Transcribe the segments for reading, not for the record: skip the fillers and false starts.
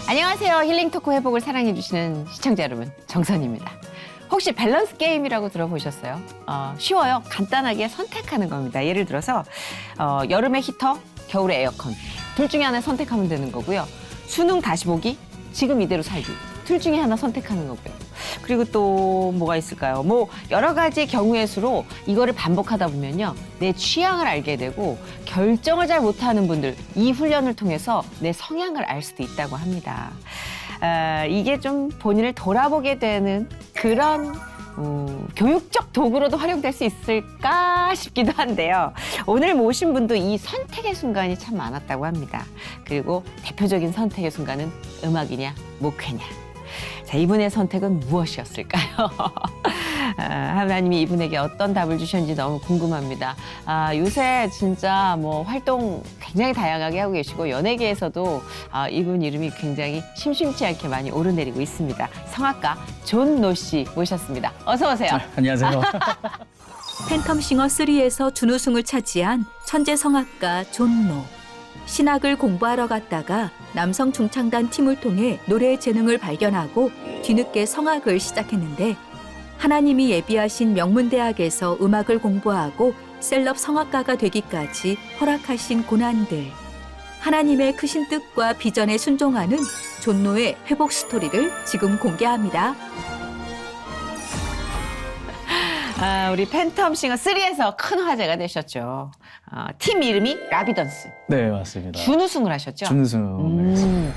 안녕하세요. 힐링 토크 회복을 사랑해주시는 시청자 여러분, 정선입니다. 혹시 밸런스 게임이라고 들어보셨어요? 쉬워요. 간단하게 선택하는 겁니다. 예를 들어서 여름에 히터, 겨울에 에어컨. 둘 중에 하나 선택하면 되는 거고요. 수능 다시 보기, 지금 이대로 살기. 둘 중에 하나 선택하는 거고요. 그리고 또 뭐가 있을까요? 뭐 여러 가지 경우의 수로 이거를 반복하다 보면요. 내 취향을 알게 되고 결정을 잘 못하는 분들, 이 훈련을 통해서 내 성향을 알 수도 있다고 합니다. 이게 좀 본인을 돌아보게 되는 그런 교육적 도구로도 활용될 수 있을까 싶기도 한데요. 오늘 모신 분도 이 선택의 순간이 참 많았다고 합니다. 그리고 대표적인 선택의 순간은 음악이냐, 목회냐. 자, 이분의 선택은 무엇이었을까요? 하나님이 이분에게 어떤 답을 주셨는지 너무 궁금합니다. 요새 진짜 뭐 활동 굉장히 다양하게 하고 계시고 연예계에서도 이분 이름이 굉장히 심심치 않게 많이 오르내리고 있습니다. 성악가 존노 씨 모셨습니다. 어서 오세요. 안녕하세요. 팬텀싱어 3에서 준우승을 차지한 천재 성악가 존노. 신학을 공부하러 갔다가 남성 중창단 팀을 통해 노래의 재능을 발견하고 뒤늦게 성악을 시작했는데 하나님이 예비하신 명문대학에서 음악을 공부하고 셀럽 성악가가 되기까지 허락하신 고난들. 하나님의 크신 뜻과 비전에 순종하는 존노의 회복 스토리를 지금 공개합니다. 우리 팬텀싱어 3에서 큰 화제가 되셨죠. 팀 이름이 라비던스. 네, 맞습니다. 준우승을 하셨죠? 준우승을 했습니다.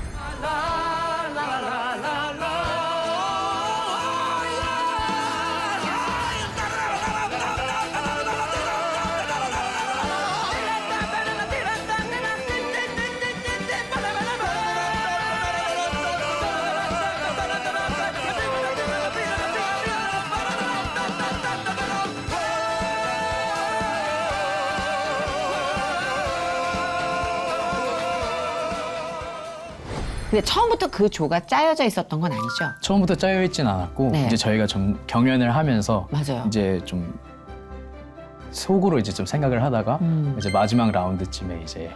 근데 처음부터 그 조가 짜여져 있었던 건 아니죠? 처음부터 짜여 있진 않았고 네. 이제 저희가 좀 경연을 하면서 맞아요. 이제 좀 속으로 이제 좀 생각을 하다가 이제 마지막 라운드쯤에 이제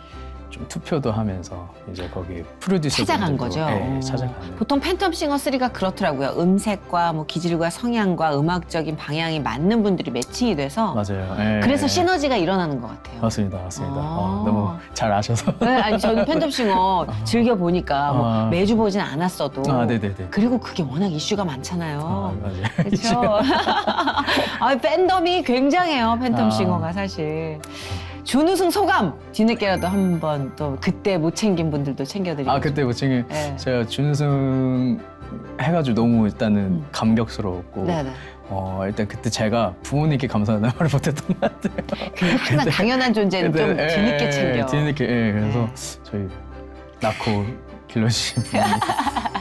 좀 투표도 하면서 이제 거기 프로듀서 찾아간 거죠? 네, 찾아가는. 보통 팬텀싱어 3가 그렇더라고요. 음색과 뭐 기질과 성향과 음악적인 방향이 맞는 분들이 매칭이 돼서 맞아요. 네. 그래서 시너지가 일어나는 것 같아요. 맞습니다. 너무 잘 아셔서. 네, 아니 저는 팬텀싱어 즐겨 보니까 뭐 매주 보진 않았어도 네네네. 그리고 그게 워낙 이슈가 많잖아요. 맞아요. 그렇죠. 팬덤이 굉장해요. 팬텀싱어가 사실. 준우승 소감 뒤늦게라도 한번 또 그때 못 챙긴 분들도 챙겨드리고. 그때 뭐 지금 네. 제가 준우승 해가지고 너무 일단은 감격스러웠고. 네네. 일단 그때 제가 부모님께 감사하다는 말을 못했던 것 같아요. 항상 당연한 존재는 좀 뒤늦게 챙겨. 뒤늦게, 그래서 저희 낳고 길러주신 부모님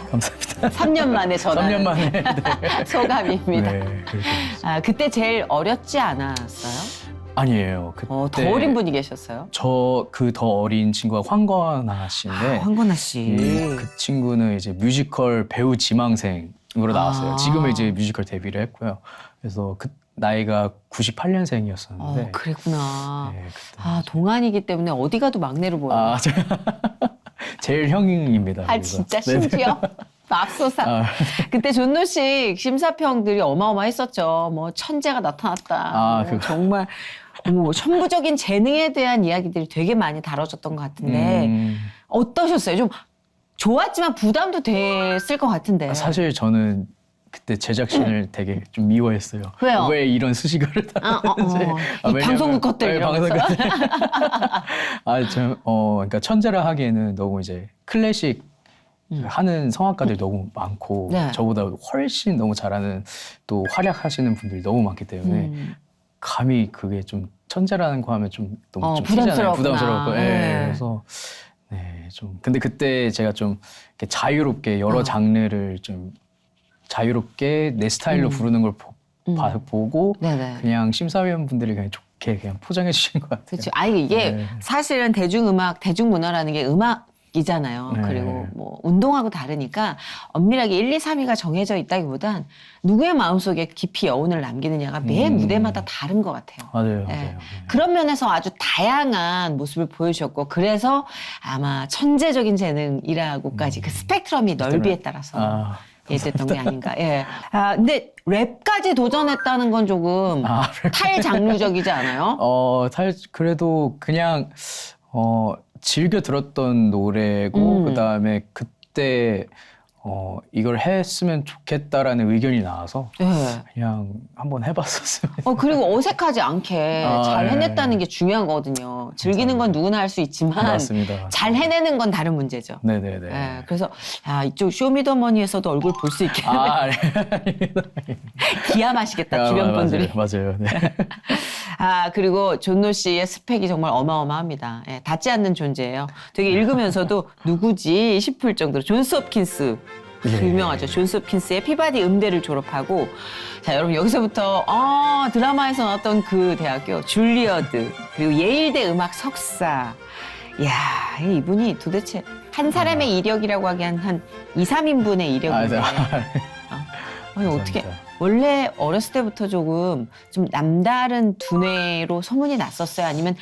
감사합니다. 3년 만에 전화. 3년 만에. 네. 소감입니다. 네, 그렇게 됐어요. 그때 제일 어렸지 않았어요? 아니에요. 그때 더 어린 분이 계셨어요? 저 그 더 어린 친구가 황건아 씨인데 황건아 씨. 그 친구는 이제 뮤지컬 배우 지망생으로 나왔어요. 지금은 이제 뮤지컬 데뷔를 했고요. 그래서 그 나이가 98년생이었었는데. 그랬구나. 네, 그때. 동안이기 때문에 어디 가도 막내로 보여요. 제가 제일 형입니다. 그래서. 진짜 심지어? 맙소사. 그때 존노 씨 심사평들이 어마어마했었죠. 뭐 천재가 나타났다. 정말 천부적인 재능에 대한 이야기들이 되게 많이 다뤄졌던 것 같은데 어떠셨어요? 좀 좋았지만 부담도 됐을 것 같은데. 사실 저는 그때 제작진을 되게 좀 미워했어요. 왜요? 왜 이런 수식어를 따는지. 이 방송국 것들 이러면서. 그러니까 천재라 하기에는 너무 이제 클래식 하는 성악가들이 너무 많고 네. 저보다 훨씬 너무 잘하는 또 활약하시는 분들이 너무 많기 때문에 감히 그게 좀 천재라는 거 하면 좀 너무 좀 부담스럽구나. 부담스럽고. 네. 그래서 좀 근데 그때 제가 좀 이렇게 자유롭게 여러 장르를 좀 자유롭게 내 스타일로 부르는 걸 보고 네네. 그냥 심사위원분들이 그냥 좋게 그냥 포장해 주신 것 같아요. 그렇죠. 이게 네. 사실은 대중음악, 대중문화라는 게 음악 이잖아요. 네. 그리고 뭐 운동하고 다르니까 엄밀하게 1, 2, 3위가 정해져 있다기보단 누구의 마음속에 깊이 여운을 남기느냐가 매 무대마다 다른 것 같아요. 맞아요, 예. 맞아요. 그런 면에서 아주 다양한 모습을 보여주셨고 그래서 아마 천재적인 재능이라고까지 그 스펙트럼이 넓이에 따라서 아, 얘기했던 게 아닌가. 예. 아 근데 랩까지 도전했다는 건 조금 탈장르적이지 않아요? 그래도 그냥 즐겨 들었던 노래고 그다음에 그때 이걸 했으면 좋겠다라는 의견이 나와서 예. 그냥 한번 해봤었어요. 그리고 어색하지 않게 잘 해냈다는 게 중요한 거거든요. 즐기는 건 누구나 할 수 있지만 맞습니다. 잘 해내는 건 다른 문제죠. 네네네. 예, 그래서 이쪽 쇼미더머니에서도 얼굴 볼 수 있게 네. 기함하시겠다 주변 분들이. 맞아요. 네. 그리고 존노 씨의 스펙이 정말 어마어마합니다. 예, 닿지 않는 존재예요. 되게 읽으면서도 누구지 싶을 정도로 존스 홉킨스. 예. 유명하죠. 존스 홉킨스의 피바디 음대를 졸업하고 자 여러분 여기서부터 드라마에서 나왔던 그 대학교 줄리어드 그리고 예일대 음악 석사 이야 이분이 도대체 한 사람의 이력이라고 하기엔 한 2, 3인분의 이력인데 아니 어떻게 원래 어렸을 때부터 조금 좀 남다른 두뇌로 소문이 났었어요? 아니면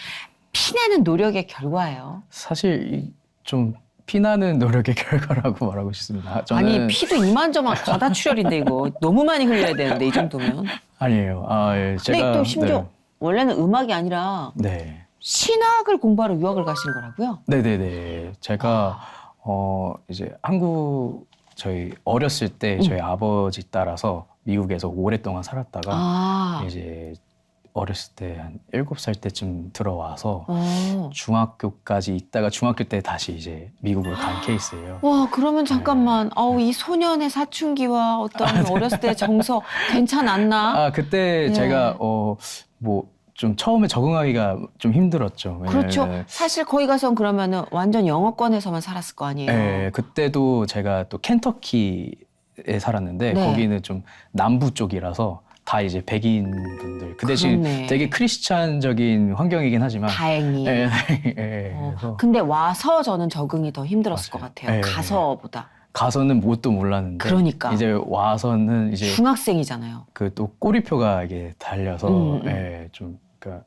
피나는 노력의 결과예요? 사실 좀 피나는 노력의 결과라고 말하고 싶습니다. 아니 피도 이만저만 과다출혈인데 이거 너무 많이 흘려야 되는데 이 정도면. 아니에요. 예, 제가 근데 또 심지어 원래는 음악이 아니라 네. 신학을 공부하러 유학을 가신 거라고요? 네네네. 제가 이제 저희 어렸을 때 저희 아버지 따라서 미국에서 오랫동안 살았다가 이제 어렸을 때 한 7살 때쯤 들어와서 중학교까지 있다가 중학교 때 다시 이제 미국을 간 케이스예요. 와 그러면 잠깐만 이 소년의 사춘기와 어떤 어렸을 때 정서 괜찮았나? 그때 예. 제가 뭐 좀 처음에 적응하기가 좀 힘들었죠. 그렇죠. 사실 거기 가선 그러면은 완전 영어권에서만 살았을 거 아니에요. 네, 그때도 제가 또 켄터키에 살았는데 네. 거기는 좀 남부 쪽이라서 다 이제 백인 분들. 그 대신 그렇네. 되게 크리스찬적인 환경이긴 하지만. 다행히. 그래서 근데 와서 저는 적응이 더 힘들었을 맞아요. 것 같아요. 예. 가서보다. 가서는 뭣도 몰랐는데. 그러니까. 이제 와서는 이제 중학생이잖아요. 그 또 꼬리표가 이게 달려서 좀 그러니까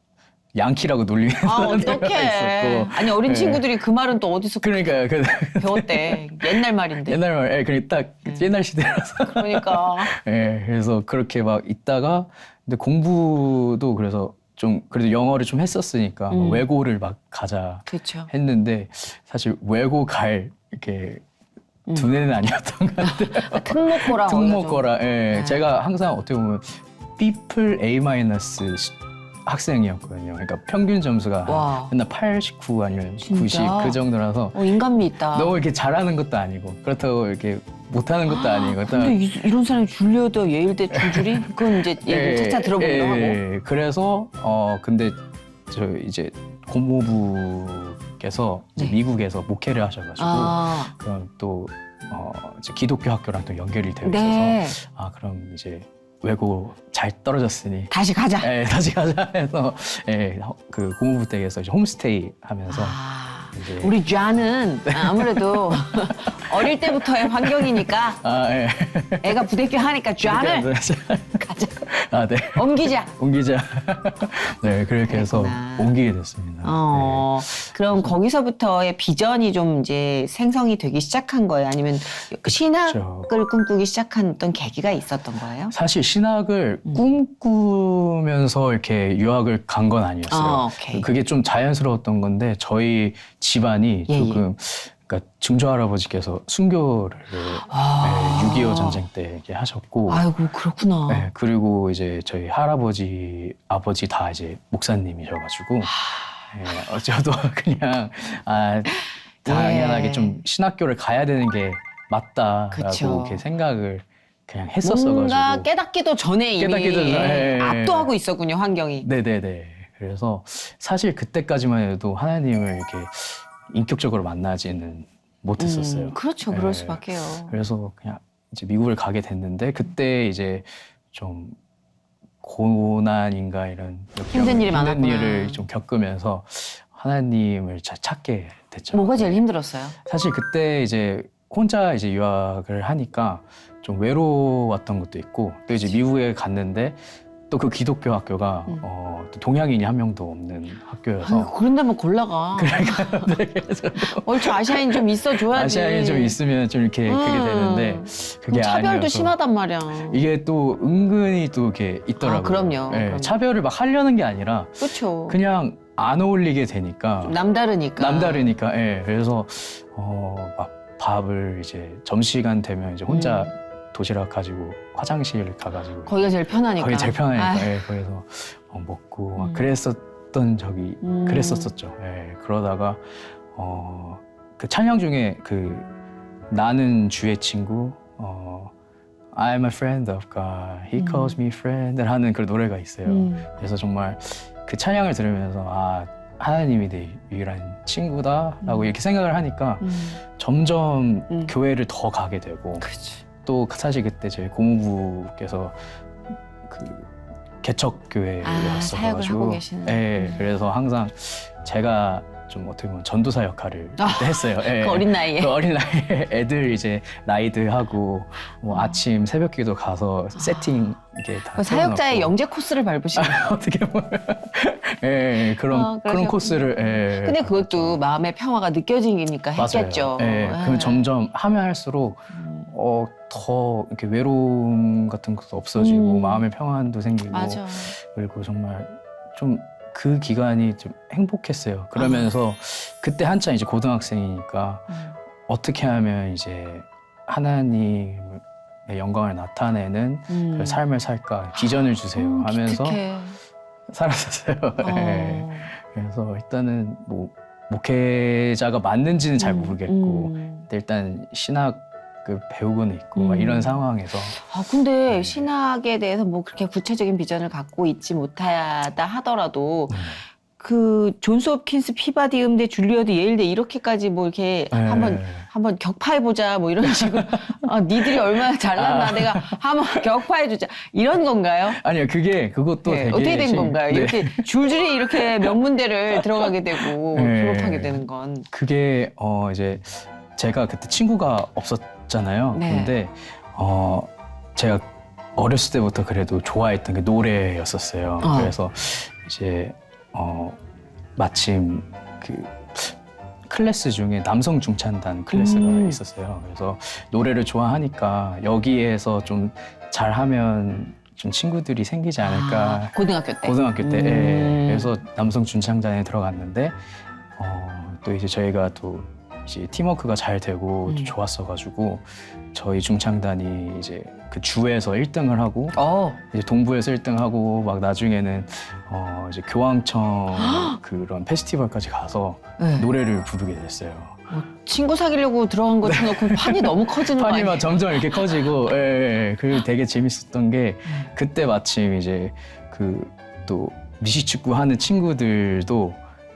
양키라고 놀리는 사람들이 어떡해. 있었고. 아니 어린 예. 친구들이 그 말은 또 어디서 그러니까 배웠대. 옛날 말인데. 옛날 말, 그러니까 딱 옛날 시대라서. 그러니까. 그래서 그렇게 막 있다가 근데 공부도 그래서 좀 그래도 영어를 좀 했었으니까 외고를 막 가자 그렇죠. 했는데 사실 외고 갈 이렇게 두뇌는 아니었던 것 같아요. 특목고라. 특목고라. 제가 항상 어떻게 보면 B플 A- 학생이었거든요. 그러니까 평균 점수가 와. 맨날 89 아니면 진짜? 90 그 정도라서 인간미 있다. 너무 이렇게 잘하는 것도 아니고 그렇다고 이렇게 못하는 것도 아니고. 근데 이런 사람이 줄리어드 예일대 줄줄이? 그건 이제 얘기를 차차 들어보기로 하고. 그래서 근데 저 이제 고모부께서 이제 네. 미국에서 목회를 하셔가지고 그럼 또 이제 기독교 학교랑 또 연결이 되어 있어서 네. 그럼 이제 외고 잘 떨어졌으니 다시 가자. 다시 가자 해서 그 고모부 댁에서 이제 홈스테이 하면서 이제 우리 쥐는 아무래도 어릴 때부터의 환경이니까 애가 부대껴 하니까 쥐를 가자. 네. 옮기자. 옮기자. 네, 그렇게 해서 그랬구나. 옮기게 됐습니다. 그럼 거기서부터의 비전이 좀 이제 생성이 되기 시작한 거예요? 아니면 신학을 꿈꾸기 시작한 어떤 계기가 있었던 거예요? 사실 신학을 꿈꾸면서 이렇게 유학을 간 건 아니었어요. 오케이. 그게 좀 자연스러웠던 건데 저희 집안이 조금 그러니까 증조할아버지께서 순교를 6.25 전쟁 때 이렇게 하셨고 아이고 그렇구나. 그리고 이제 저희 할아버지, 아버지 다 이제 목사님이셔가지고 저도 그냥 당연하게 좀 신학교를 가야 되는 게 맞다라고 그쵸. 이렇게 생각을 그냥 했었어가지고 뭔가 깨닫기도 전에 이미 압도하고 있었군요, 환경이. 네네네. 그래서 사실 그때까지만 해도 하나님을 이렇게 인격적으로 만나지는 못했었어요. 그렇죠, 그럴 수밖에요. 그래서 그냥 이제 미국을 가게 됐는데 그때 이제 좀 고난인가 이런 힘든 일이 많았구나. 일을 좀 겪으면서 하나님을 찾게 됐죠. 뭐가 제일 힘들었어요? 사실 그때 이제 혼자 이제 유학을 하니까 좀 외로웠던 것도 있고 또 이제 미국에 갔는데 또 그 기독교 학교가 또 동양인이 한 명도 없는 학교여서 아유, 그런데 뭐 골라가. 그래서 얼추 아시아인 좀 있어줘야지. 아시아인이 좀 있으면 좀 이렇게 그게 되는데 그게 뭐 차별도 아니어서 심하단 말이야. 이게 또 은근히 또 이렇게 있더라고요. 아, 그럼요. 예, 그럼요. 차별을 막 하려는 게 아니라 그렇죠. 그냥 안 어울리게 되니까 남다르니까. 남다르니까. 예, 그래서 막 밥을 이제 점심시간 되면 이제 혼자 도시락 가지고 화장실 가가지고 거기가 제일 편하니까. 거기 제일 편하니까 아유. 예, 거기서 먹고 막 그랬었던 적이 그랬었었죠. 예, 그러다가 그 찬양 중에 그 나는 주의 친구 I'm a friend of God, He calls me friend 하는 그 노래가 있어요. 그래서 정말 그 찬양을 들으면서 아 하나님이 내 유일한 친구다라고 이렇게 생각을 하니까 점점 교회를 더 가게 되고 그렇지. 또 사실 그때 저희 고모부께서 그 개척교회였어가지고 사역을 하고 계시는. 예, 그래서 항상 제가 좀 어떻게 보면 전도사 역할을 그때 했어요. 예. 그 어린 나이에. 그 어린 나이에 애들 이제 라이드하고 뭐 아침 새벽기도 가서 세팅 이게 다 그 사역자의 세워놓고. 영재 코스를 밟으시는. 어떻게 보면 예, 그런 그러셨군요. 코스를 예. 근데 그것도 마음의 평화가 느껴지니까 했겠죠. 예, 그럼 점점 하면 할수록 더 이렇게 외로움 같은 것도 없어지고 마음의 평안도 생기고 맞아. 그리고 정말 좀 그 기간이 좀 행복했어요. 그러면서 그때 한참 이제 고등학생이니까 어떻게 하면 이제 하나님의 영광을 나타내는 그 삶을 살까 비전을 주세요 하면서 기특해. 살았었어요. 예. 그래서 일단은 뭐 목회자가 맞는지는 잘 모르겠고 일단 신학을 배우고는 있고 막 이런 상황에서 아, 근데 신학에 대해서 뭐 그렇게 구체적인 비전을 갖고 있지 못하다 하더라도 그 존스 홉킨스 피바디 음대 줄리어드 예일대 이렇게까지 뭐 이렇게 한번 격파해 보자 뭐 이런 식으로 아, 니들이 얼마나 잘났나 내가 한번 격파해 주자 이런 건가요? 아니요 그것도 네, 되게 어떻게 된 건가요? 네. 이렇게 줄줄이 이렇게 명문대를 들어가게 되고 네. 졸업하게 되는 건. 그게 이제 제가 그때 친구가 없었잖아요. 네. 근데 제가 어렸을 때부터 그래도 좋아했던 게 노래였었어요. 그래서 이제 마침 그 클래스 중에 남성 중창단 클래스가 있었어요. 그래서 노래를 좋아하니까 여기에서 좀 잘하면 좀 친구들이 생기지 않을까. 고등학교 때. 고등학교 때. 예. 그래서 남성 중창단에 들어갔는데 또 이제 저희가 또 이제 팀워크가 잘 되고 또 좋았어가지고 저희 중창단이 이제 그 주에서 1등을 하고 이제 동부에서 1등하고 막 나중에는 이제 교황청 그런 페스티벌까지 가서 네. 노래를 부르게 됐어요. 친구 사귀려고 들어간 거 쳐놓고 판이 너무 커지는 거 판이 아니에요? 막 점점 이렇게 커지고, 그리고 되게 재밌었던 게 그때 마침 이제 그 또 미식축구 하는 친구들도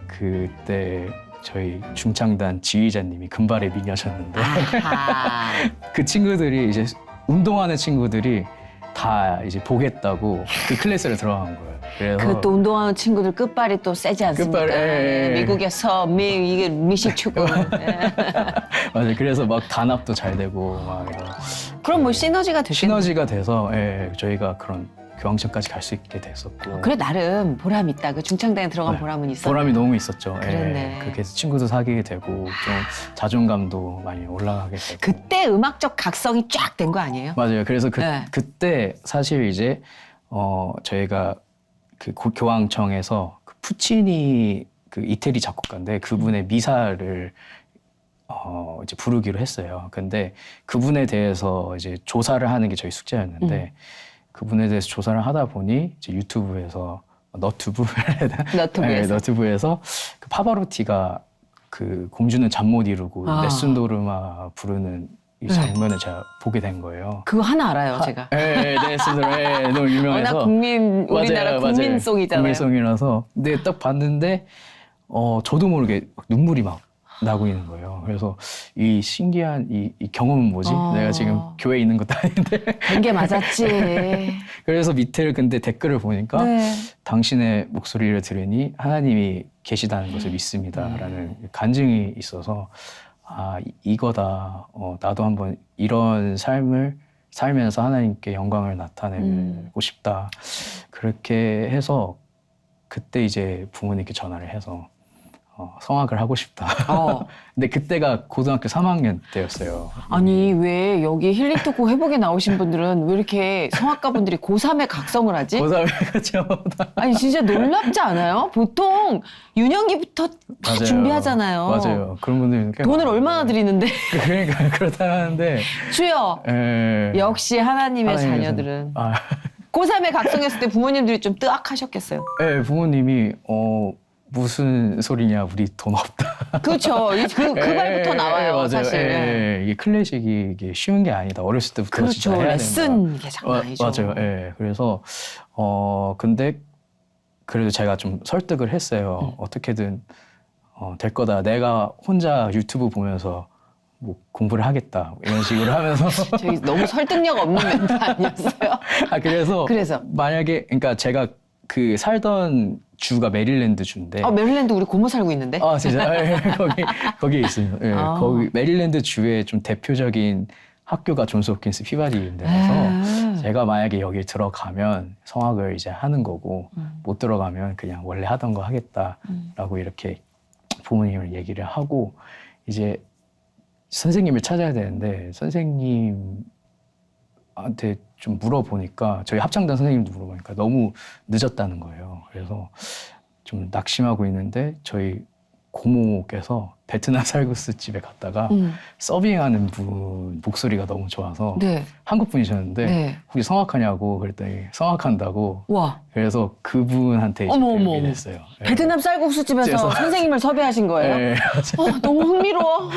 그때 저희 중창단 지휘자님이 금발의 미녀셨는데 아하. 그 친구들이 이제 운동하는 친구들이 다 이제 보겠다고 그 클래스를 들어간 거예요. 그래서 그 또 운동하는 친구들 끝발이 또 세지 않습니까? 끝발, 예. 미국에서 이게 미식축구. 예. 맞아요. 그래서 막 단합도 잘 되고 막 이런 그럼 뭐 시너지가 되겠네. 시너지가 돼서 저희가 그런 교황청까지 갈 수 있게 됐었고 그래 나름 보람 있다. 그 중창단에 들어간 네. 보람은 있어. 보람이 너무 있었죠. 그랬네. 그렇게 해서 친구도 사귀게 되고 좀 자존감도 많이 올라가게 되고. 그때 음악적 각성이 쫙 된 거 아니에요? 맞아요. 그래서 네. 그때 사실 이제 저희가 그 교황청에서 그 푸치니 그 이태리 작곡가인데 그분의 미사를 이제 부르기로 했어요. 근데 그분에 대해서 이제 조사를 하는 게 저희 숙제였는데 그분에 대해서 조사를 하다 보니 이제 유튜브에서 너튜브에서 그 파바로티가 그 공주는 잠 못 이루고 네순도르마 부르는 이 장면을 제가 보게 된 거예요. 그거 하나 알아요, 제가. 네순도르마 너무 유명해서. 워낙 우리나라 국민송이잖아요. 국민송이라서 근데 딱 봤는데 저도 모르게 막 눈물이 막 나고 있는 거예요. 그래서 이 신기한 이 경험은 뭐지? 내가 지금 교회에 있는 것도 아닌데. 된 게 맞았지. 그래서 밑에 근데 댓글을 보니까 네. 당신의 목소리를 들으니 하나님이 계시다는 것을 믿습니다라는 간증이 있어서 아 이거다. 나도 한번 이런 삶을 살면서 하나님께 영광을 나타내고 싶다. 그렇게 해서 그때 이제 부모님께 전화를 해서 성악을 하고 싶다. 근데 그때가 고등학교 3학년 때였어요. 아니 왜 여기 힐링토크 회복에 나오신 분들은 왜 이렇게 성악가 분들이 고3에 각성을 하지? 고3에 그렇죠. 아니 진짜 놀랍지 않아요? 보통 유년기부터 다 맞아요. 준비하잖아요. 맞아요. 그런 분들이 꽤 돈을 많아요. 얼마나 드리는데 그러니까 그렇다 하는데 주여 역시 하나님의 하나님의 자녀들은 아, 고3에 각성했을 때 부모님들이 좀 뜨악하셨겠어요. 네, 부모님이 무슨 소리냐 우리 돈 없다. 그렇죠. 그 말부터 나와요. 맞아요. 사실. 이게 클래식이 이게 쉬운 게 아니다. 어렸을 때부터 진짜 그렇죠. 해야 레슨 된다. 게 장난 아니죠. 맞아요. 그래서 근데 그래도 제가 좀 설득을 했어요. 어떻게든 될 거다. 내가 혼자 유튜브 보면서 뭐 공부를 하겠다. 이런 식으로 하면서 저희 너무 설득력 없는 멘트 아니었어요? 그래서 만약에 그러니까 제가 그 살던 주가 메릴랜드 주인데 메릴랜드 우리 고모 살고 있는데? 진짜 거기에 있습니다. 거기 메릴랜드 주의 좀 대표적인 학교가 존스 홉킨스 피바디 연대라서 제가 만약에 여기 들어가면 성악을 이제 하는 거고 못 들어가면 그냥 원래 하던 거 하겠다라고 이렇게 부모님을 얘기를 하고 이제 선생님을 찾아야 되는데 선생님한테 좀 물어보니까 저희 합창단 선생님도 물어보니까 너무 늦었다는 거예요. 그래서 좀 낙심하고 있는데 저희 고모께서 베트남 쌀국수 집에 갔다가 서빙하는 분 목소리가 너무 좋아서 네. 한국 분이셨는데 네. 혹시 성악하냐고 그랬더니 성악한다고 와. 그래서 그분한테 이제 배우게 됐어요. 베트남 쌀국수 집에서 집에서. 선생님을 섭외하신 거예요? 네. 너무 흥미로워.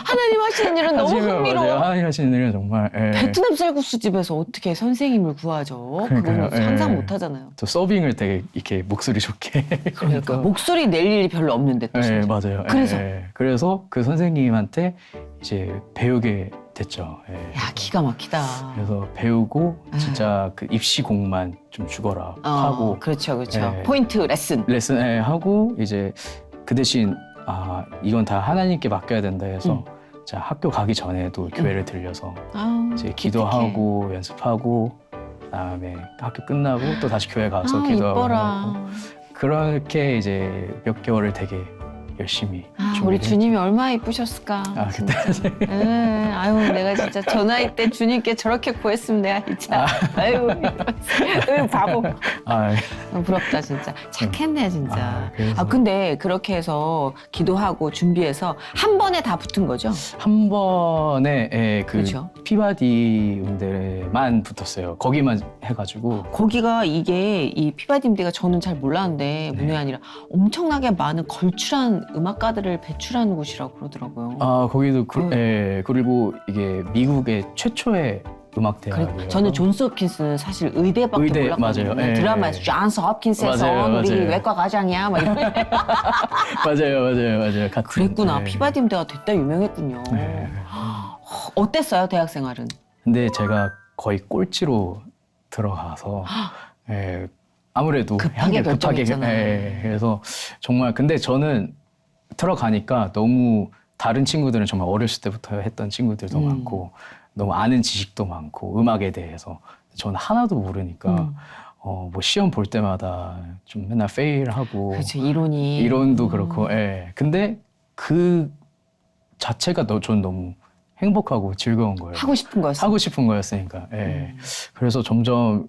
하나님 하시는 일은 너무 맞아요. 흥미로워. 하나님 하시는 일은 정말 베트남 쌀국수 집에서 어떻게 선생님을 구하죠? 그러니까요. 그건 상상 못 하잖아요. 또 서빙을 되게 이렇게 목소리 좋게 그러니까 목소리 낼 일이 별로 없는데 또 네, 진짜. 맞아요. 그래서? 그래서 그 선생님한테 이제 배우게 됐죠. 야, 기가 막히다. 그래서 배우고 진짜 그 입시곡만 좀 죽어라 하고 그렇죠, 그렇죠. 네. 포인트 레슨. 레슨 하고 이제 그 대신 이건 다 하나님께 맡겨야 된다 해서 자 학교 가기 전에도 교회를 들려서 이제 기도하고 연습하고 그다음에 학교 끝나고 또 다시 교회 가서 기도하고 이뻐라. 그렇게 이제 몇 개월을 되게 열심히 우리 준비를 주님이 얼마나 이쁘셨을까. 그때 아유, 내가 진짜 저 나이 때 주님께 저렇게 구했으면 내가 진짜. 아유, 바보. 부럽다, 진짜. 착했네, 진짜. 근데 그렇게 해서 기도하고 준비해서 한 번에 다 붙은 거죠? 한 번에 그렇죠. 피바디 음대만 붙었어요. 거기만 해가지고. 거기가 이 피바디 음대가 저는 잘 몰랐는데 문외 아니라 엄청나게 많은 걸출한 음악가들을 배출하는 곳이라고 그러더라고요. 거기도 그리고 이게 미국의 최초의 음악대학이에요. 저는 존스 홉킨스는 사실 의대밖에 몰랐거든요. 맞아요. 드라마에서 존스 홉킨스에서 맞아요. 우리 외과 과장이야 막 이런. 맞아요. 그랬구나. 피바디 음대가 됐다 유명했군요. 어땠어요, 대학 생활은? 근데 제가 거의 꼴찌로 들어가서 아무래도 급하게 결정했잖아요. 그래서 정말 근데 저는 들어가니까 너무 다른 친구들은 정말 어렸을 때부터 했던 친구들도 많고 너무 아는 지식도 많고 음악에 대해서 저는 하나도 모르니까 뭐 시험 볼 때마다 좀 맨날 페일하고 그렇죠. 이론도 그렇고 근데 그 자체가 전 너무 행복하고 즐거운 거예요. 하고 싶은 거였으니까. 그래서 점점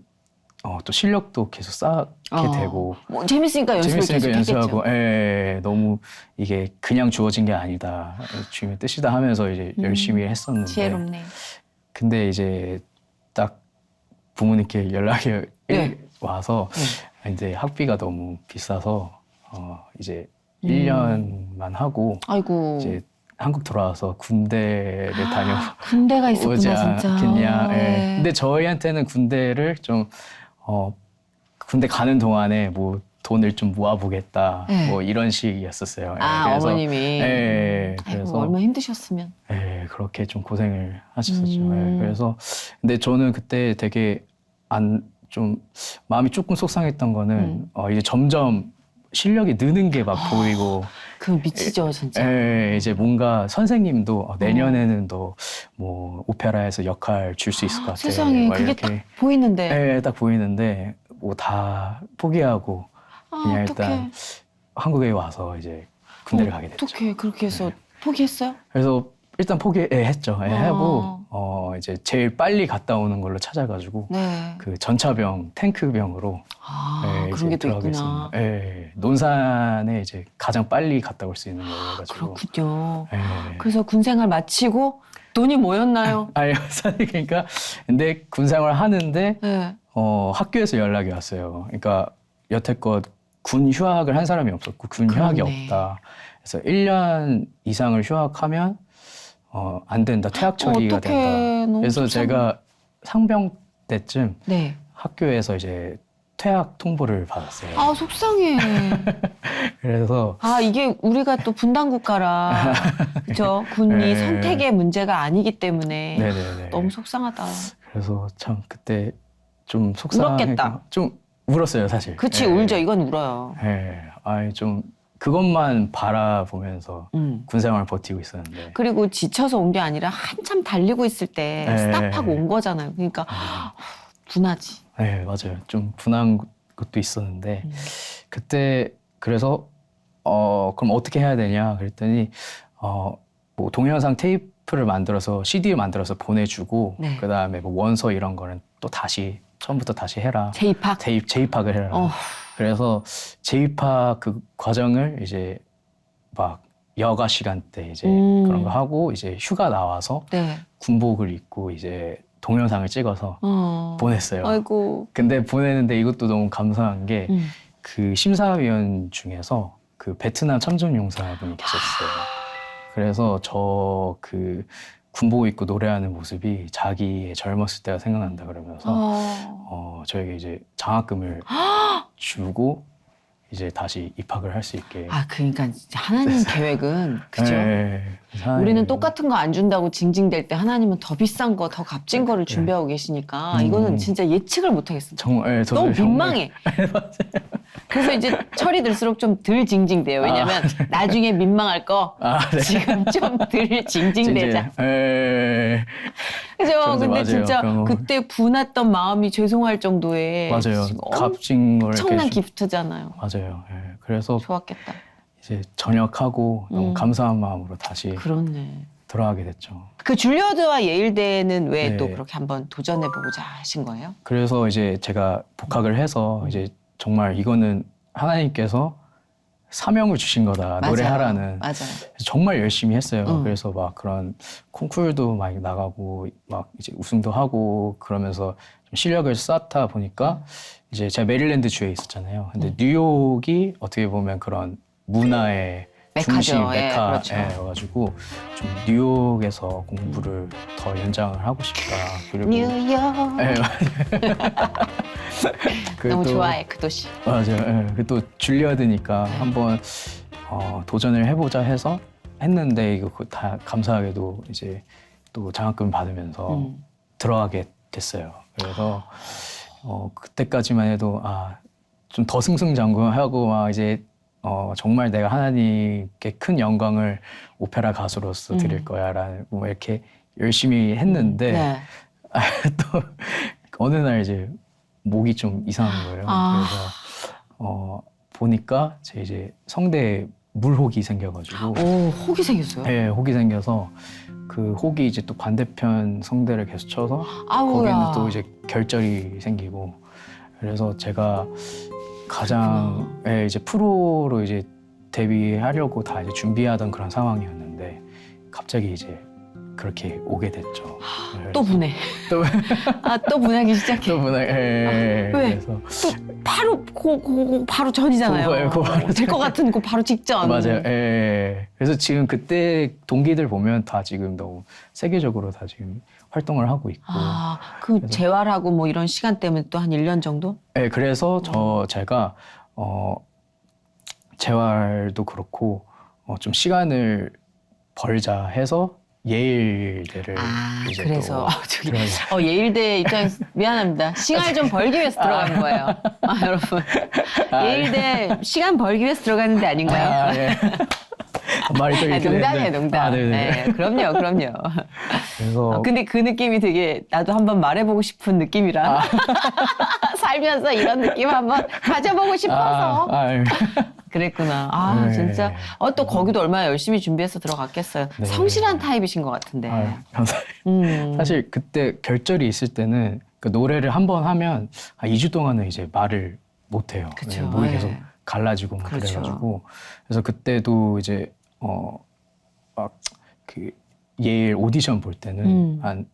또 실력도 계속 쌓게 되고 뭐 재밌으니까 연습을 계속 연습하고 했겠죠. 너무 이게 그냥 주어진 게 아니다. 주님의 뜻이다 하면서 이제 열심히 했었는데 지혜롭네. 근데 이제 딱 부모님께 연락이 와서 이제 학비가 너무 비싸서 이제 1년만 하고 아이고. 이제 한국 돌아와서 군대를 군대가 있었구나 오지 진짜. 않겠냐. 근데 저희한테는 군대를 좀 군대 가는 동안에 뭐 돈을 좀 모아보겠다. 네. 뭐 이런 식이었었어요. 아, 그래서, 어머님이. 그래서 아이고, 얼마나 힘드셨으면. 그렇게 좀 고생을 하셨었죠. 음. 그래서 근데 저는 그때 되게 좀 마음이 조금 속상했던 거는 이제 점점 실력이 느는 게 막 보이고 그 미치죠, 진짜. 이제 뭔가 선생님도 내년에는 너 뭐 오페라에서 역할 줄 수 있을 것 같아. 세상에, 막 그게 이렇게. 딱 보이는데. 딱 보이는데 뭐 다 포기하고 그냥 일단 한국에 와서 이제 군대를 가게 됐죠. 어떻게 그렇게 해서 포기했어요? 그래서 일단 포기했죠. 어. 하고 이제 제일 빨리 갔다 오는 걸로 찾아가지고 네. 그 전차병, 탱크병으로 그런 게 또 있구나. 들어가겠습니다. 논산에 이제 가장 빨리 갔다 올 수 있는 걸로 해가지고. 그렇군요. 예. 그래서 군생활 마치고 돈이 모였나요? 아니, 그러니까 근데 군생활 하는데 네. 학교에서 연락이 왔어요. 그러니까 여태껏 군 휴학을 한 사람이 없었고 군 휴학이 그렇네. 없다. 그래서 1년 이상을 휴학하면 안 된다. 퇴학 처리가 어떡해. 된다. 너무 그래서 속상해. 제가 상병 때쯤 네. 학교에서 이제 퇴학 통보를 받았어요. 아, 속상해. 그래서 이게 우리가 또 분단 국가라. 그죠? 군이 네. 선택의 문제가 아니기 때문에 네네네. 너무 속상하다. 그래서 참 그때 좀 속상했고 울었겠다. 좀 울었어요, 사실. 그치, 예. 울죠. 이건 울어요. 아니 좀 그것만 바라보면서 군생활 버티고 있었는데. 그리고 지쳐서 온 게 아니라 한참 달리고 있을 때 네. 스탑하고 온 거잖아요. 그러니까 분하지. 네, 맞아요. 좀 분한 것도 있었는데 그때 그래서 그럼 어떻게 해야 되냐 그랬더니 뭐 동영상 테이프를 만들어서 CD 만들어서 보내주고 네. 그다음에 뭐 원서 이런 거는 또 다시 처음부터 다시 해라. 재입학. 재입학을 해라. 어. 그래서 재입학 그 과정을 이제 막 여가 시간 때 이제 그런 거 하고 이제 휴가 나와서 네. 군복을 입고 이제 동영상을 찍어서 보냈어요. 아이고. 근데 보내는데 이것도 너무 감사한 게 그 심사위원 중에서 그 베트남 참전용사분이 계셨어요. 그래서 저 그 군복 입고 노래하는 모습이 자기의 젊었을 때가 생각난다 그러면서 저에게 이제 장학금을 주고 이제 다시 입학을 할 수 있게. 그러니까 하나님 계획은 그죠? 우리는 똑같은 거 안 준다고 징징댈 때 하나님은 더 비싼 거, 더 값진 거를 준비하고 계시니까 이거는 진짜 예측을 못 하겠어. 정말 너무 민망해. 그래서 이제 철이 들수록 좀 덜 징징대요. 왜냐면 나중에 민망할 거 네. 지금 좀 덜 징징대자. 그죠? 근데 맞아요. 진짜 그런 거. 그때 분했던 마음이 죄송할 정도의 맞아요. 지금 값진 걸 엄청난 이렇게 기프트잖아요. 맞아요. 그래서 좋았겠다. 이제 전역하고 너무 감사한 마음으로 다시 그렇네. 돌아가게 됐죠. 그 줄리어드와 예일대는 왜 또 네. 그렇게 한번 도전해보고자 하신 거예요? 그래서 이제 제가 복학을 해서 이제 정말 이거는 하나님께서 사명을 주신 거다. 노래하라는. 맞아요. 정말 열심히 했어요. 그래서 막 그런 콩쿨도 많이 나가고 막 이제 우승도 하고 그러면서 좀 실력을 쌓다 보니까 이제 제가 메릴랜드 주에 있었잖아요. 근데 뉴욕이 어떻게 보면 그런 문화의 메카죠. 중심, 예, 그렇죠. 메카여가지고 좀 뉴욕에서 공부를 더 연장을 하고 싶다. 그리고 뉴욕. 네, 너무 또- 좋아해 그 도시. 맞아요. 또 줄리어드니까 한번 도전을 해보자 해서 했는데 이거 다 감사하게도 이제 또 장학금 받으면서 들어가게 됐어요. 그래서 그때까지만 해도 좀 더 승승장구하고 막 이제 정말 내가 하나님께 큰 영광을 오페라 가수로서 드릴 거야라는 뭐 이렇게 열심히 했는데 네. 또 어느 날 이제 목이 좀 이상한 거예요. 그래서 보니까 제 이제 성대에 물혹이 생겨가지고 오, 혹이 생겼어요? 네, 혹이 생겨서 그 혹이 이제 또 반대편 성대를 계속 쳐서 아우야. 거기는 또 이제 결절이 생기고 그래서 제가 가장 이제 프로로 이제 데뷔하려고 다 이제 준비하던 그런 상황이었는데 갑자기 이제 그렇게 오게 됐죠. 또 분해. 또 또 분하기 시작해. 또 문화 왜? 그래서 바로 바로 전이잖아요. 그거 바로 될 것 같은 거 바로 직전. 맞아요. 그래서 지금 그때 동기들 보면 다 지금 너무 세계적으로 다 지금 활동을 하고 있고. 그 재활하고 뭐 이런 시간 때문에 또 한 1년 정도? 그래서 제가 재활도 그렇고 좀 시간을 벌자 해서 예일대를 이제 그래서 또 저기 예일대 입장에서 미안합니다. 시간을 좀 벌기 위해서 들어간 거예요. 여러분 예일대 시간 벌기 위해서 들어가는 데 아닌가요? 예. 말이 또 이렇게 농담이에요, 되는데. 농담. 네네. 네, 그럼요. 그래서 근데 그 느낌이 되게 나도 한번 말해보고 싶은 느낌이라 살면서 이런 느낌 한번 가져보고 싶어서 예. 그랬구나. 네. 진짜 또 거기도 얼마나 열심히 준비해서 들어갔겠어요. 네. 성실한 타입이신 것 같은데. 감사해요. 사실 그때 결절이 있을 때는 그 노래를 한 번 하면 한 2주 동안은 이제 말을 못 해요. 그쵸. 목이 네. 계속 갈라지고 막 그렇죠. 그래가지고 그래서 그때도 이제 막 그 예일 오디션 볼 때는 한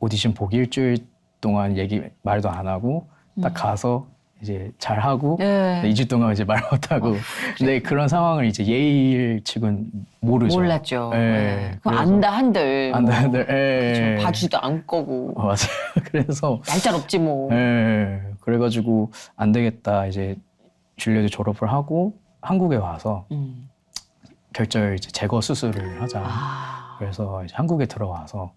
오디션 보기 일주일 동안 말도 안 하고 딱 가서 이제 잘 하고 네. 2주 동안 이제 말 못 하고 근데 그런 상황을 이제 예일 측은 모르죠. 몰랐죠. 예. 네. 그럼 그래서 안다 한들. 안다 한들. 예. 그렇죠. 봐주지도 않을 거고. 맞아요. 그래서 얄짤없지 뭐. 예. 그래가지고 안 되겠다 이제 줄리에도 졸업을 하고 한국에 와서 결절 이제 제거 수술을 하자. 그래서 이제 한국에 들어와서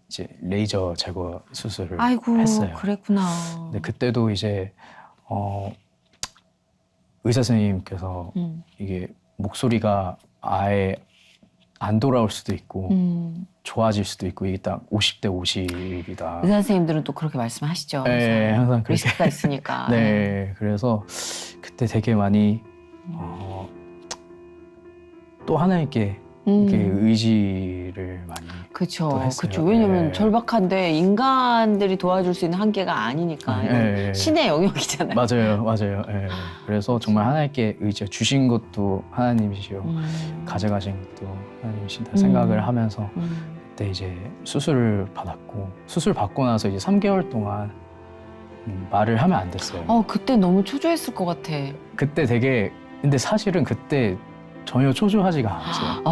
이제 레이저 제거 수술을 아이고, 했어요. 그랬구나. 근데 그때도 이제 의사 선생님께서 이게 목소리가 아예 안 돌아올 수도 있고 좋아질 수도 있고 이게 딱 50대 50이다. 의사 선생님들은 또 그렇게 말씀하시죠. 네, 항상 그렇게. 리스크가 있으니까. 네, 그래서 그때 되게 많이 또 하나님께 이렇게 의지를 많이 그렇죠. 또 했어요. 그렇죠. 왜냐면 네. 절박한데 인간들이 도와줄 수 있는 한계가 아니니까. 네. 신의 영역이잖아요. 맞아요. 네. 그래서 정말 하나님께 의지 주신 것도 하나님이시요 가져가신 것도 하나님이신다 생각을 하면서 그때 이제 수술을 받았고 수술 받고 나서 이제 3개월 동안 말을 하면 안 됐어요. 그때 너무 초조했을 것 같아. 그때 되게 근데 사실은 그때 전혀 초조하지가 않았어요.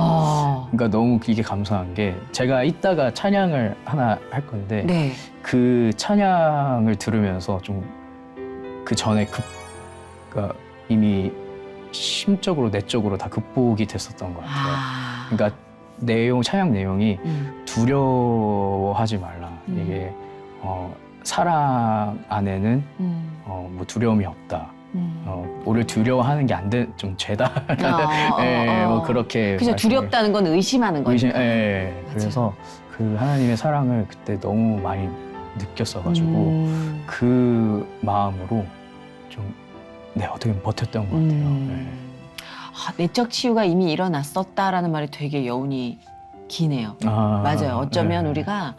그러니까 너무 이게 감사한 게 제가 이따가 찬양을 하나 할 건데 네. 그 찬양을 들으면서 좀 그 전에 그러니까 이미 심적으로 내적으로 다 극복이 됐었던 것 같아요. 그러니까 찬양 내용이 두려워하지 말라. 이게 사랑 안에는 뭐 두려움이 없다. 오히려 두려워하는 게 안 돼, 좀 죄다. 뭐 그렇게. 그죠. 두렵다는 건 의심하는 거니까. 그래서 그 하나님의 사랑을 그때 너무 많이 느꼈어가지고 그 마음으로 좀 어떻게 보면 버텼던 것 같아요. 내적 치유가 이미 일어났었다라는 말이 되게 여운이 기네요. 맞아요. 어쩌면 우리가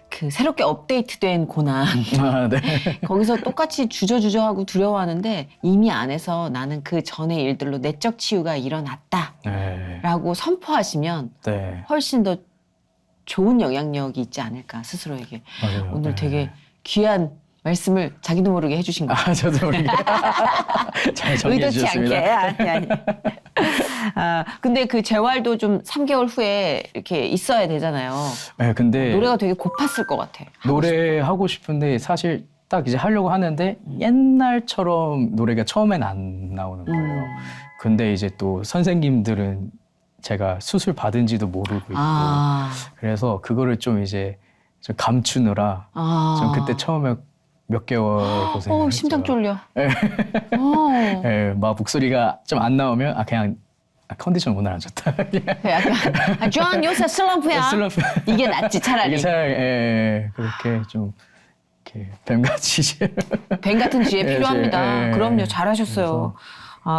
그 새롭게 업데이트된 고난 네. 거기서 똑같이 주저하고 두려워하는데 이미 안에서 나는 그 전의 일들로 내적 치유가 일어났다라고 선포하시면 훨씬 더 좋은 영향력이 있지 않을까 스스로에게. 맞아요. 오늘 되게 귀한 말씀을 자기도 모르게 해주신 것 같아요. 저도 모르게 잘 정리해 의도치 주셨습니다. 않게. 아니. 근데 그 재활도 좀 3개월 후에 이렇게 있어야 되잖아요. 네, 근데 노래가 되게 고팠을 것 같아. 노래 하고 싶은데 사실 딱 이제 하려고 하는데 옛날처럼 노래가 처음엔 안 나오는 거예요. 근데 이제 또 선생님들은 제가 수술 받은지도 모르고 있고 그래서 그거를 좀 이제 좀 감추느라 좀 그때 처음에 몇 개월 고생을 했죠. 심장 쫄려. 네, 막 목소리가 좀 안 나오면 그냥 컨디션 오늘 안 좋다. 약간 존 요새 슬럼프야. 슬럼프. 이게 낫지 차라리. 이게 차라리 그렇게 좀 이렇게 뱀같이 뱀 같은 지혜 필요합니다. 그럼요, 잘하셨어요.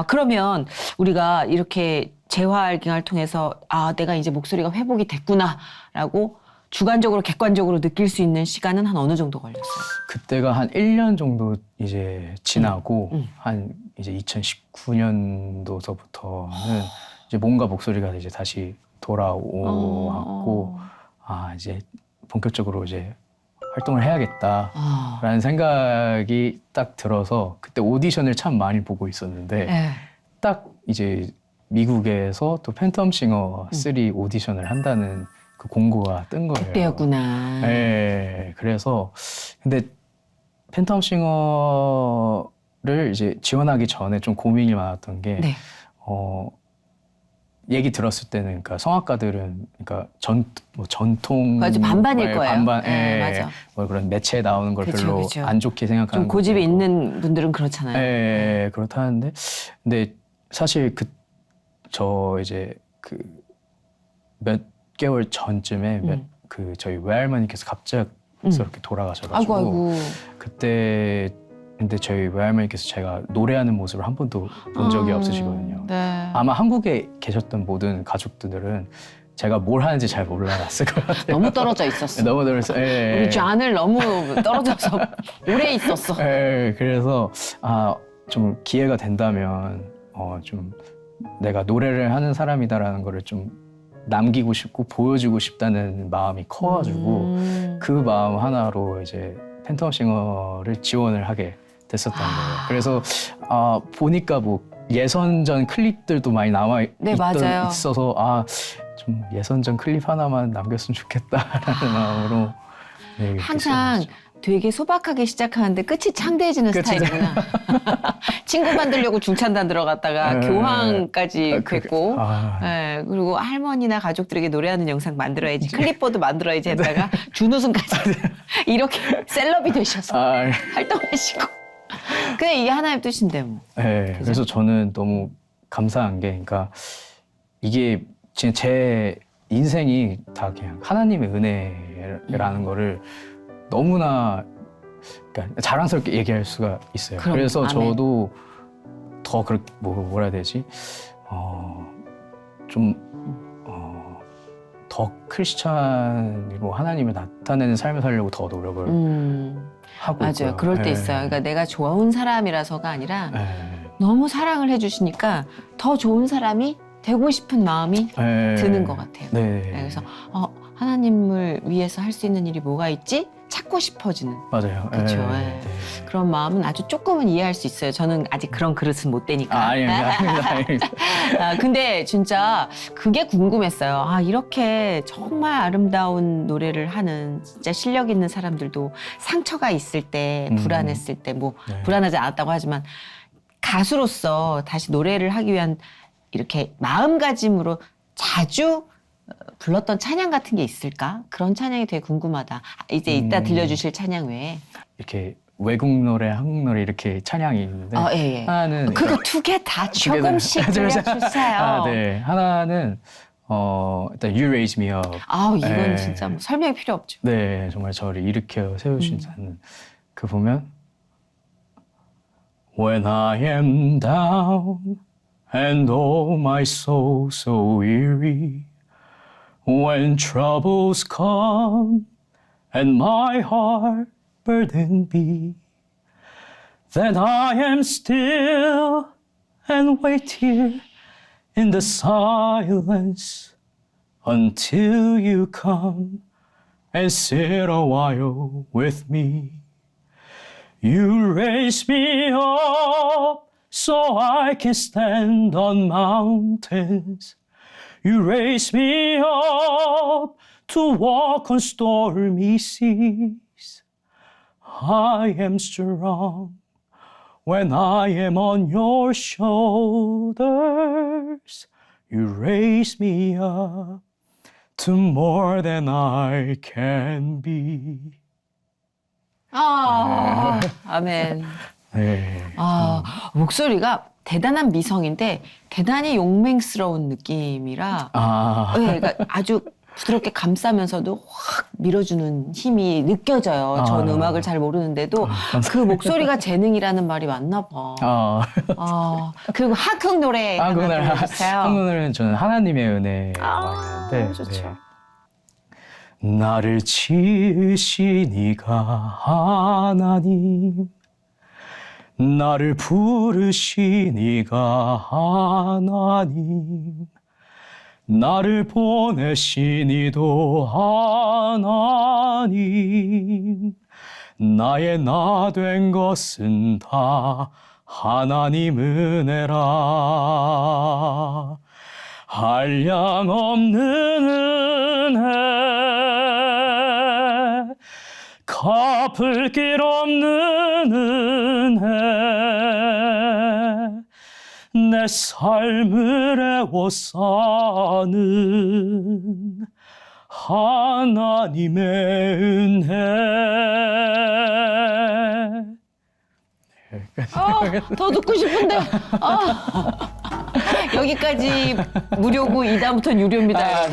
그러면 우리가 이렇게 재활기능을 통해서 내가 이제 목소리가 회복이 됐구나라고 주관적으로 객관적으로 느낄 수 있는 시간은 한 어느 정도 걸렸어요? 그때가 한 1년 정도 이제 지나고 한 이제 2019년도서부터는 이제 뭔가 목소리가 이제 다시 돌아왔고 이제 본격적으로 이제 활동을 해야겠다라는 생각이 딱 들어서 그때 오디션을 참 많이 보고 있었는데 딱 이제 미국에서 또 팬텀 싱어 3 오디션을 한다는 그 공고가 뜬 거예요. 그때였구나. 네, 그래서 근데 팬텀 싱어 이거를 이제 지원하기 전에 좀 고민이 많았던 게 네. 얘기 들었을 때는 그러니까 성악가들은 그러니까 뭐 전통 맞아, 반반일 예, 거예요. 반반 네, 예, 맞아. 뭐 그런 매체에 나오는 걸 그쵸, 별로 그쵸. 안 좋게 생각하는 좀 고집이 것도 있고. 있는 분들은 그렇잖아요. 예, 그렇다는데 근데 사실 저 이제 그 몇 개월 전쯤에 그 저희 외할머니께서 갑작스럽게 돌아가셔가지고 아이고. 그때 근데 저희 외할머니께서 제가 노래하는 모습을 한 번도 본 적이 없으시거든요. 네. 아마 한국에 계셨던 모든 가족들은 제가 뭘 하는지 잘 몰라놨을 것 같아요. 너무 떨어져 있었어. 너무 떨어져. 예, 우리 좌늘 너무 떨어져서 오래 있었어. 예, 그래서 좀 기회가 된다면 좀 내가 노래를 하는 사람이다라는 거를 좀 남기고 싶고 보여주고 싶다는 마음이 커가지고 그 마음 하나로 이제 팬텀 싱어를 지원을 하게 됐었던 거예요. 그래서 보니까 뭐 예선전 클립들도 많이 남아 네, 맞아요. 있어서 좀 예선전 클립 하나만 남겼으면 좋겠다라는 마음으로 네, 이렇게 항상 시작했죠. 되게 소박하게 시작하는데 끝이 창대해지는 끝이 스타일이구나. 친구 만들려고 중창단 들어갔다가 교황까지 뵙고 예, 그리고 할머니나 가족들에게 노래하는 영상 만들어야지 클립보드 만들어야지 했다가 준우승까지 이렇게 셀럽이 되셔서 활동하시고 근데 이게 하나의 뜻인데 뭐. 네, 그래서 저는 너무 감사한 게 그러니까 이게 진짜 제 인생이 다 그냥 하나님의 은혜라는 거를 너무나 그러니까 자랑스럽게 얘기할 수가 있어요. 그럼, 그래서 아멘. 저도 더 그렇게 뭐라 해야 되지? 더 크리스찬이고 하나님을 나타내는 삶을 살려고 더 노력을 하고 맞아요. 있고요. 그럴 때 네. 있어요. 그러니까 내가 좋은 사람이라서가 아니라 네. 너무 사랑을 해주시니까 더 좋은 사람이 되고 싶은 마음이 네. 드는 것 같아요. 네. 네, 그래서 하나님을 위해서 할 수 있는 일이 뭐가 있지? 찾고 싶어지는 맞아요. 그쵸, 네. 네. 네. 그런 마음은 아주 조금은 이해할 수 있어요. 저는 아직 그런 그릇은 못 되니까. 아닙니다. 근데 진짜 그게 궁금했어요. 이렇게 정말 아름다운 노래를 하는 진짜 실력 있는 사람들도 상처가 있을 때, 불안했을 때, 뭐 네. 불안하지 않았다고 하지만 가수로서 다시 노래를 하기 위한 이렇게 마음가짐으로 자주 불렀던 찬양 같은 게 있을까? 그런 찬양이 되게 궁금하다. 이제 이따 들려주실 찬양 외에. 이렇게 외국 노래, 한국 노래 이렇게 찬양이 있는데 예. 하나는 그거 두 개 다 조금씩 들려주세요. 네. 하나는 일단 You Raise Me Up. 이건 네. 진짜 뭐 설명이 필요 없죠. 네, 정말 저를 일으켜 세우신다는 그 보면 When I am down and oh my soul so weary When troubles come and my heart burdened be Then I am still and wait here in the silence until you come and sit a while with me. You raise me up so I can stand on mountains. You raise me up to walk on stormy seas. I am strong when I am on your shoulders. You raise me up to more than I can be. 아멘. 네. 목소리가 대단한 미성인데 대단히 용맹스러운 느낌이라 네, 그러니까 아주 부드럽게 감싸면서도 확 밀어주는 힘이 느껴져요. 전 음악을 잘 모르는데도 그 목소리가 재능이라는 말이 맞나 봐. 그리고 한국 노래 한국 하나 노래, 들려주세요. 한국 노래는 저는 하나님의 은혜 많이 하는데 좋죠. 나를 지으신 이가 하나님 나를 부르신 이가 하나님 나를 보내신 이도 하나님 나의 나 된 것은 다 하나님 은혜라 한량없는 은혜 갚을 길 없는 은혜 내 삶을 애워싸는 하나님의 은혜. 더 듣고 싶은데. 여기까지 무료고 이 다음부터는 유료입니다.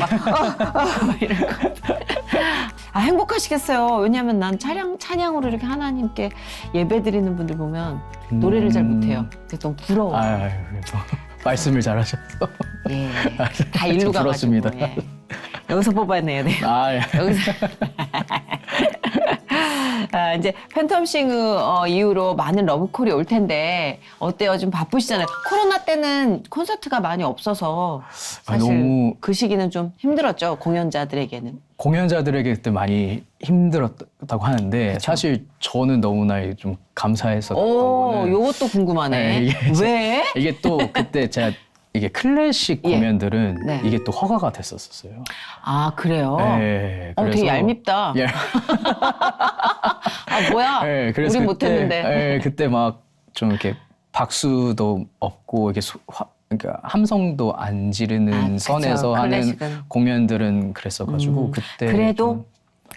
이런 거. 행복하시겠어요. 왜냐하면 난 찬양으로 이렇게 하나님께 예배드리는 분들 보면 노래를 잘 못해요. 그래서 너무 부러워. 아유, 말씀을 잘하셔서. 예, 다 일로 가가지고. 부럽습니다. 예. 여기서 뽑아내야 돼요. 예. 여기서. 이제 팬텀싱어 이후로 많은 러브콜이 올 텐데 어때요? 좀 바쁘시잖아요. 코로나 때는 콘서트가 많이 없어서 사실 너무 그 시기는 좀 힘들었죠. 공연자들에게는. 공연자들에게 그때 많이 힘들었다고 하는데 그쵸. 사실 저는 너무나 좀 감사했었던 거는 요것도 궁금하네. 네, 왜? 이게 또 그때 제가 이게 클래식 예. 공연들은 네. 이게 또 허가가 됐었어요. 아, 그래요? 네, 되게 얄밉다. 예. 뭐야? 네, 그래서 우린 그때, 못했는데. 네, 그때 막 좀 이렇게 박수도 없고 이렇게 그러니까 함성도 안 지르는 그쵸. 선에서 하는 클래식은. 공연들은 그랬어가지고 그때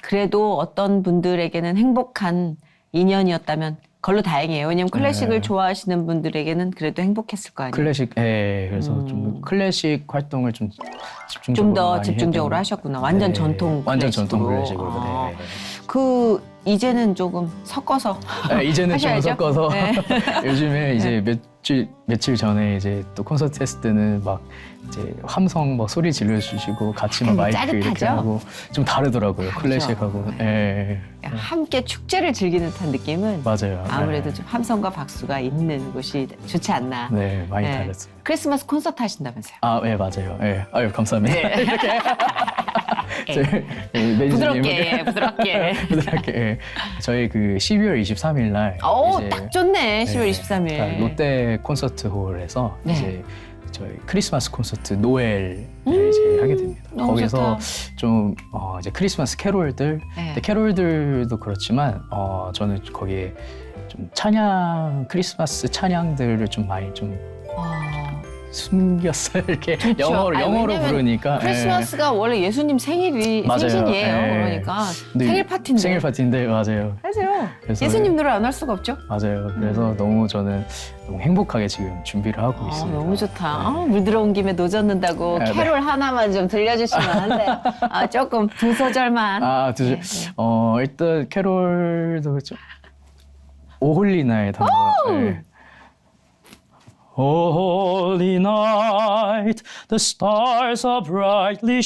그래도 어떤 분들에게는 행복한 인연이었다면 걸로 다행이에요. 왜냐면 클래식을 네. 좋아하시는 분들에게는 그래도 행복했을 거 아니에요. 클래식, 그래서 좀 클래식 활동을 좀 집중적으로 좀 더 많이 집중적으로 했던- 하셨구나. 완전 네, 전통 완전 클래식으로. 전통 클래식으로. 아. 네. 이제는 조금 섞어서 네, 이제는 좀 하셔야죠. 섞어서 네. 요즘에 이제 며칠 전에 이제 또 콘서트 했을 때는 막 이제 함성 막 소리 질러주시고 같이 막 마이크 이렇게 짜릿하죠? 하고 좀 다르더라고요. 클래식하고. 예. 함께 축제를 즐기는 듯한 느낌은 맞아요. 아무래도 네. 좀 함성과 박수가 있는 곳이 좋지 않나. 네, 많이 네. 달랐어요. 크리스마스 콘서트 하신다면서요? 네, 맞아요. 예. 아유, 감사합니다. 네. 저희 매니저님은 부드럽게, 부드럽게. 부드럽게. 예. 저희 그 12월 23일 날 딱 좋네. 10월 23일. 그러니까 롯데 콘서트홀에서 네. 이제 저희 크리스마스 콘서트 노엘을 이제 하게 됩니다. 너무 거기서 좋다. 좀 이제 크리스마스 캐롤들, 네. 근데 캐롤들도 그렇지만 저는 거기에 좀 크리스마스 찬양들을 좀 많이 좀 숨겼어요. 이렇게 좋죠. 영어로 왜냐면 부르니까. 크리스마스가 원래 예수님 맞아요. 생신이에요. 예. 그러니까 근데 생일 파티인데. 생일 파티인데 맞아요. 맞아요. 그래서 예수님 노래 안 할 수가 없죠. 맞아요. 그래서 너무 저는 너무 행복하게 지금 준비를 하고 있습니다. 너무 좋다. 네. 물 들어온 김에 노젓는다고 네. 캐롤 하나만 좀 들려주시면 안 돼요? 조금 두 소절만. 네. 일단 캐롤도 좀 오홀리 나잇 한번. 네. O holy night, the stars are brightly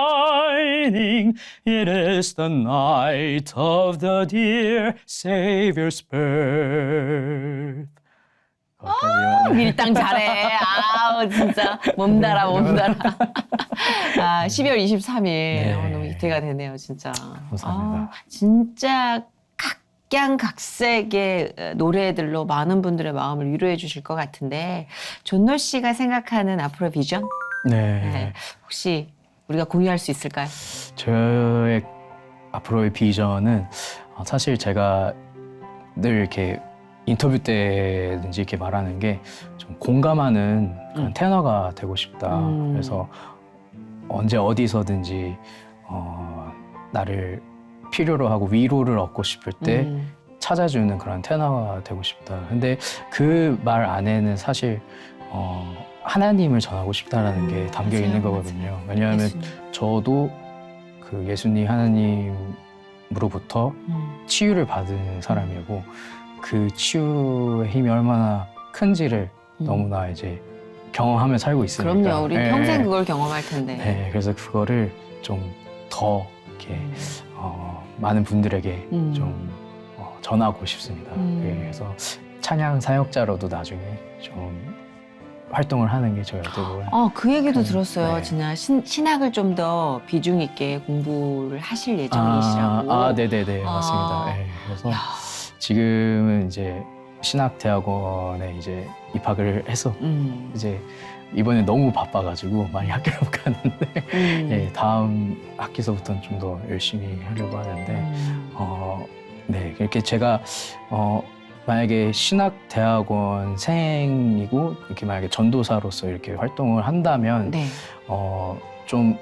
shining. It is the night of the dear Savior's birth. 밀당 잘해. 진짜 몸달아. 12월 23일 네. 너무 기대가 되네요, 진짜. 감사합니다. 진짜 각양각색의 노래들로 많은 분들의 마음을 위로해 주실 것 같은데 존노 씨가 생각하는 앞으로의 비전? 네. 혹시 우리가 공유할 수 있을까요? 저의 앞으로의 비전은 사실 제가 늘 이렇게 인터뷰 때든지 이렇게 말하는 게 좀 공감하는 그런 테너가 되고 싶다. 그래서 언제 어디서든지 나를 필요로 하고 위로를 얻고 싶을 때 찾아주는 그런 테너가 되고 싶다. 근데 그 말 안에는 사실 하나님을 전하고 싶다라는 게 담겨 맞아요, 있는 거거든요. 왜냐하면 예수님. 저도 그 예수님 하나님으로부터 치유를 받은 사람이고 그 치유의 힘이 얼마나 큰지를 너무나 이제 경험하며 살고 있으니까. 그럼요. 우리 네. 평생 그걸 경험할 텐데. 네, 그래서 그거를 좀 더 이렇게 많은 분들에게 좀 전하고 싶습니다. 그래서 찬양 사역자로도 나중에 좀 활동을 하는 게 저희 어떻게 보면 그 얘기도 들었어요. 네. 진짜 신학을 좀 더 비중 있게 공부를 하실 예정이시라고. 네네네 맞습니다. 네, 그래서 지금은 이제 신학대학원에 이제 입학을 해서 이제 이번에 너무 바빠가지고 많이 학교를 못 갔는데 네, 다음 학기서부터는 좀 더 열심히 하려고 하는데 네 이렇게 제가 만약에 신학대학원생이고 이렇게 만약에 전도사로서 이렇게 활동을 한다면 네. 좀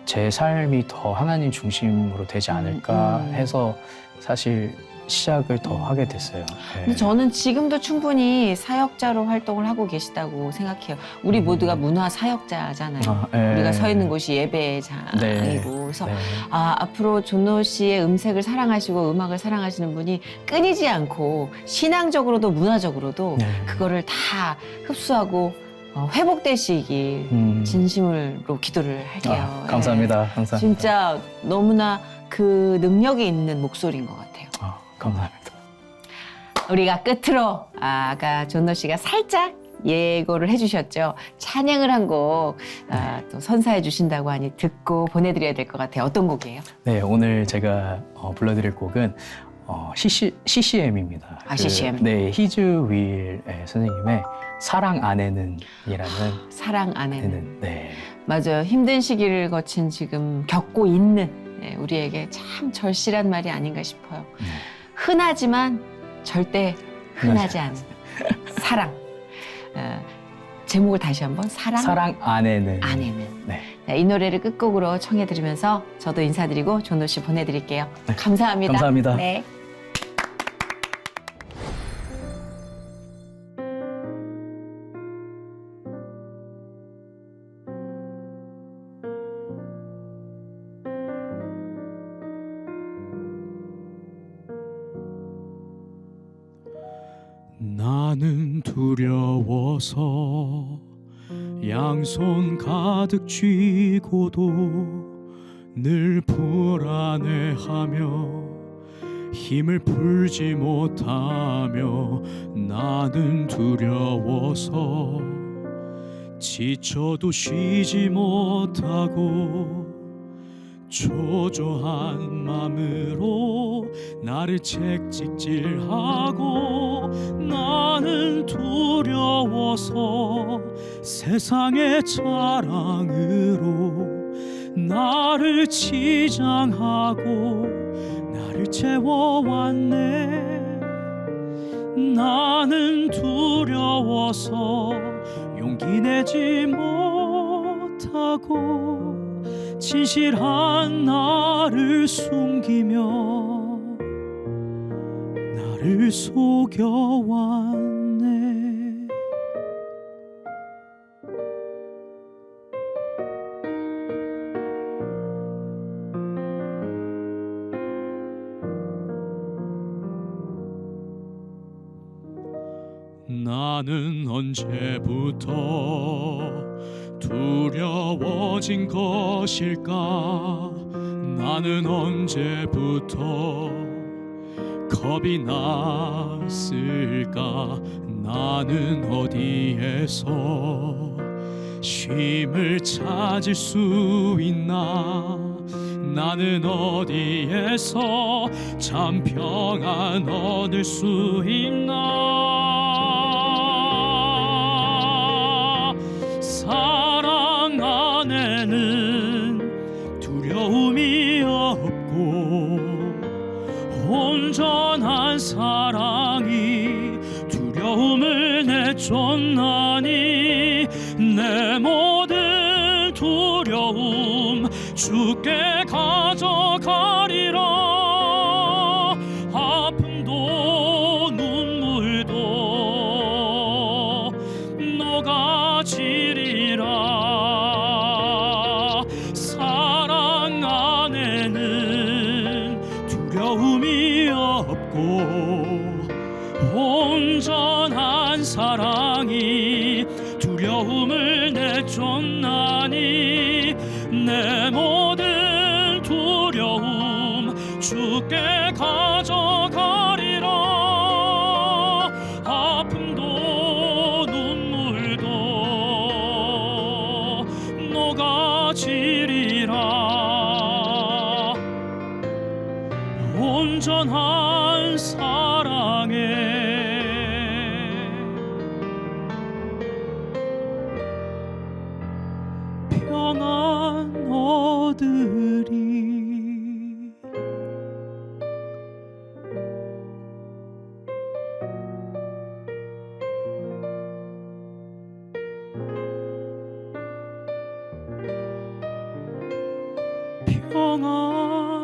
제 삶이 더 하나님 중심으로 되지 않을까 해서 사실 시작을 더 하게 됐어요. 네. 근데 저는 지금도 충분히 사역자로 활동을 하고 계시다고 생각해요. 우리 모두가 문화 사역자잖아요. 네. 우리가 서 있는 곳이 예배장이고 네. 그래서 네. 앞으로 존노 씨의 음색을 사랑하시고 음악을 사랑하시는 분이 끊이지 않고 신앙적으로도 문화적으로도 네. 그거를 다 흡수하고 회복되시길 진심으로 기도를 할게요. 감사합니다. 네. 감사합니다. 진짜 너무나 그 능력이 있는 목소리인 것 같아요. 감사합니다. 우리가 끝으로 아까 존노 씨가 살짝 예고를 해주셨죠. 찬양을 한 곡 또 선사해 주신다고 하니 듣고 보내드려야 될 것 같아요. 어떤 곡이에요? 네, 오늘 제가 불러드릴 곡은 CCM입니다. CCM. 네, 히즈윌 선생님의 사랑 안에는이라는 사랑 안에는. 네. 맞아요. 힘든 시기를 거친 지금 겪고 있는 우리에게 참 절실한 말이 아닌가 싶어요. 흔하지만 절대 흔하지 않은 사랑. 제목을 다시 한번 사랑 안에는. 네, 이 노래를 끝곡으로 청해 들으면서 저도 인사드리고 존노 씨 보내드릴게요. 감사합니다. 감사합니다. 네. 나는 두려워서 양손 가득 쥐고도 늘 불안해하며 힘을 풀지 못하며 나는 두려워서 지쳐도 쉬지 못하고 초조한 마음으로 나를 채찍질하고 나는 두려워서 세상의 자랑으로 나를 치장하고 나를 채워왔네. 나는 두려워서 용기 내지 못하고 진실한 나를 숨기며 나를 속여왔네. 나는 언제부터 두려워진 것일까? 나는 언제부터 겁이 났을까? 나는 어디에서 쉼을 찾을 수 있나? 나는 어디에서 참 평안 얻을 수 있나? 사랑 안에는 두려움이 없고 온전한 사랑이 두려움을 내쫓나니 내 모든 두려움 주께 가져가리라. 아픔도 눈물도 녹아지리라. 사랑 안에는 두려움이 없고 온전한 사랑이 두려움을 내쫓나니 내 모든 두려움 주께 가져가리라. 아픔도 눈물도 녹아지리라. 온전한 사랑에 평안 얻으리. 평안